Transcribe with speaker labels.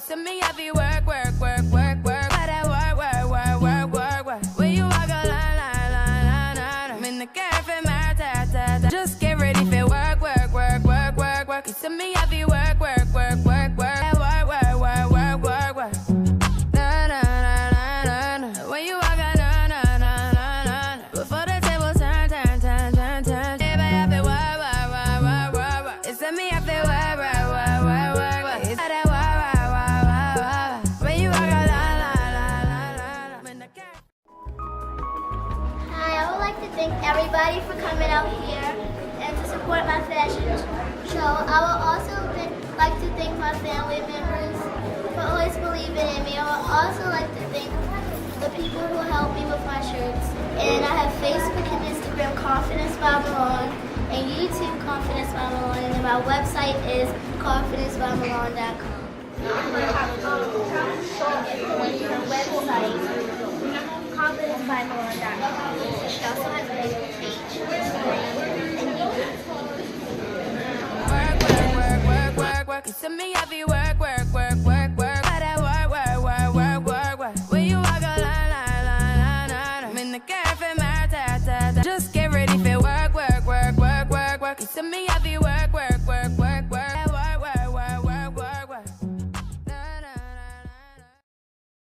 Speaker 1: to me, I be work, work, work, work, work. I that work, work, work, work, work, work. When you walk a line, line, line, line, line. I'm in the cafe, my ta, ta, ta. Just get ready for work, work, work, work, work, work. To me, I be work, work, work, work, work. I work, work, work, work, work, work. Na, na, na, na, na, na. When you walk a na, na, na, na, na, na. Before the table turn, turn, turn, turn, turn. Baby, I feel work, work, work, work, work, work. It's to me, I feel work, work, work, work, work, work. It's that work, work, work, work, work. When you walk a la, la, la, la, la, la. When the cat.
Speaker 2: Hi, I would like to thank everybody for coming out here and to support my fashion show. I would also like to thank my family members for always believing in me. I would also like to thank the people who help me with my shirts. And I have Facebook and Instagram, Confidence by Malone, and YouTube, Confidence by Malone, and my website is confidencebymalone.com. Her website, confidencebymalone.com. She also has a Facebook page, and YouTube.
Speaker 1: Work, work, work, work, work. To me, I be work, work, work, work, work. I that work, work, work, work, work, work. When you walk a line, line, line, line, line. I'm in the cafe, my ta, ta, ta. Just get ready for work, work, work, work, work, work. To me,